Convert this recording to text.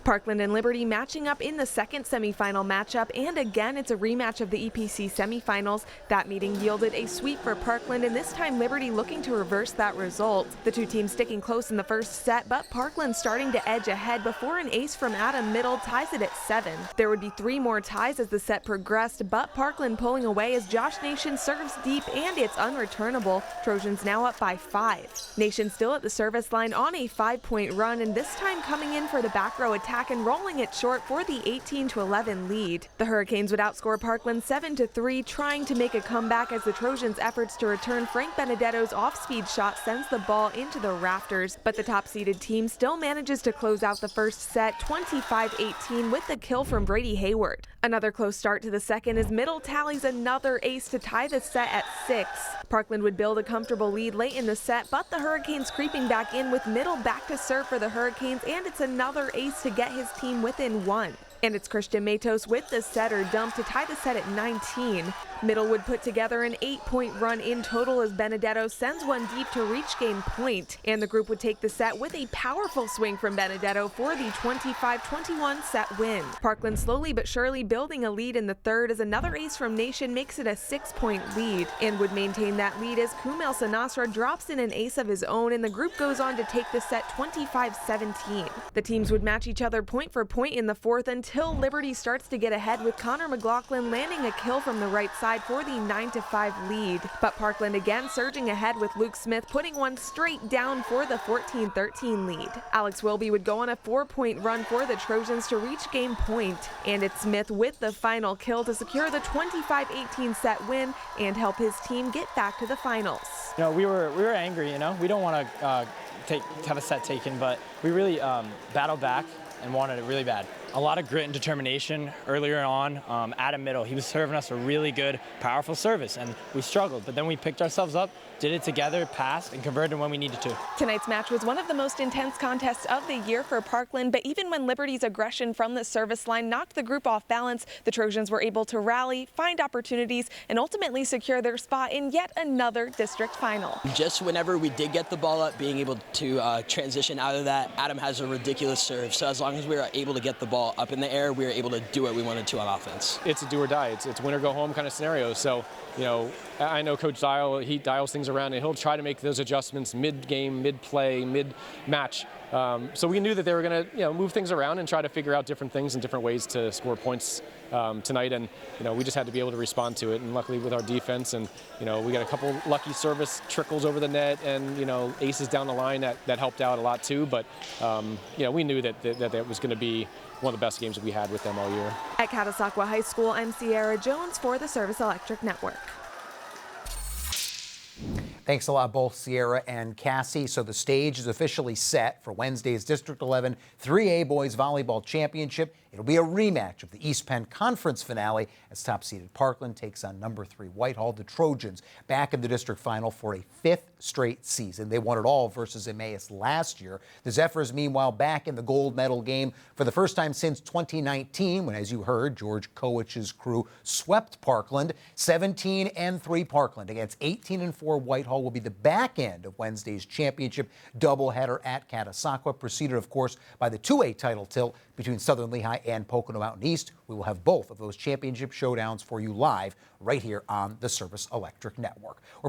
Parkland and Liberty matching up in the second semifinal matchup, and again it's a rematch of the EPC semifinals. That meeting yielded a sweep for Parkland, and this time Liberty looking to reverse that result. The two teams sticking close in the first set, but Parkland starting to edge ahead before an ace from Adam Middle ties it at 7. There would be 3 more ties as the set progressed, but Parkland pulling away as Josh Nation serves deep and it's unreturnable. Trojans now up by 5. Nation still at the service line on a 5-point run, and this time coming in for the back row attack and rolling it short for the 18-11 lead. The Hurricanes would outscore Parkland 7-3, trying to make a comeback as the Trojans' efforts to return Frank Benedetto's off-speed shot sends the ball into the rafters. But the top-seeded team still manages to close out the first set 25-18 with the kill from Brady Hayward. Another close start to the second as Middle tallies another ace to tie the set at 6. Parkland would build a comfortable lead late in the set, but the Hurricanes creeping back in with Middle back to serve for the Hurricanes, and it's another ace to get his team within 1. And it's Christian Matos with the setter dump to tie the set at 19. Middle would put together an 8-point run in total as Benedetto sends one deep to reach game point. And the group would take the set with a powerful swing from Benedetto for the 25-21 set win. Parkland slowly but surely building a lead in the third as another ace from Nation makes it a 6-point lead, and would maintain that lead as Kumail Sanasra drops in an ace of his own, and the group goes on to take the set 25-17. The teams would match each other point for point in the fourth until Liberty starts to get ahead with Connor McLaughlin landing a kill from the right side for the 9-5 lead. But Parkland again surging ahead with Luke Smith putting one straight down for the 14-13 lead. Alex Wilby would go on a 4-point run for the Trojans to reach game point, and it's Smith with the final kill to secure the 25-18 set win and help his team get back to the finals. You know, we were angry. You know, we don't want to have a set taken, but we really battled back and wanted it really bad. A lot of grit and determination earlier on. Adam Middle, he was serving us a really good, powerful service, and we struggled. But then we picked ourselves up, did it together, passed, and converted when we needed to. Tonight's match was one of the most intense contests of the year for Parkland, but even when Liberty's aggression from the service line knocked the group off balance, the Trojans were able to rally, find opportunities, and ultimately secure their spot in yet another district final. Just whenever we did get the ball up, being able to transition out of that, Adam has a ridiculous serve. So as long as we were able to get the ball up in the air, we were able to do what we wanted to on offense. It's a do or die. It's win or go home kind of scenario. So, you know, I know Coach Dial, he dials things around, and he'll try to make those adjustments mid-game, mid-play, mid-match. So we knew that they were going to, move things around and try to figure out different things and different ways to score points tonight. And, we just had to be able to respond to it. And luckily with our defense and, we got a couple lucky service trickles over the net and, aces down the line that helped out a lot too. But, we knew that was going to be one of the best games that we had with them all year. At Catasauqua High School, I'm Sierra Jones for the Service Electric Network. Thanks a lot, both Sierra and Cassie. So the stage is officially set for Wednesday's District XI 3A Boys Volleyball Championship. It'll be a rematch of the East Penn Conference finale as top-seeded Parkland takes on number 3 Whitehall. The Trojans back in the district final for a 5th straight season. They won it all versus Emmaus last year. The Zephyrs, meanwhile, back in the gold medal game for the first time since 2019 when, as you heard, George Kowich's crew swept Parkland. 17-3 Parkland against 18-4 Whitehall will be the back end of Wednesday's championship doubleheader at Catasauqua, preceded, of course, by the 2A title tilt between Southern Lehigh and Pocono Mountain East. We will have both of those championship showdowns for you live right here on the Service Electric Network.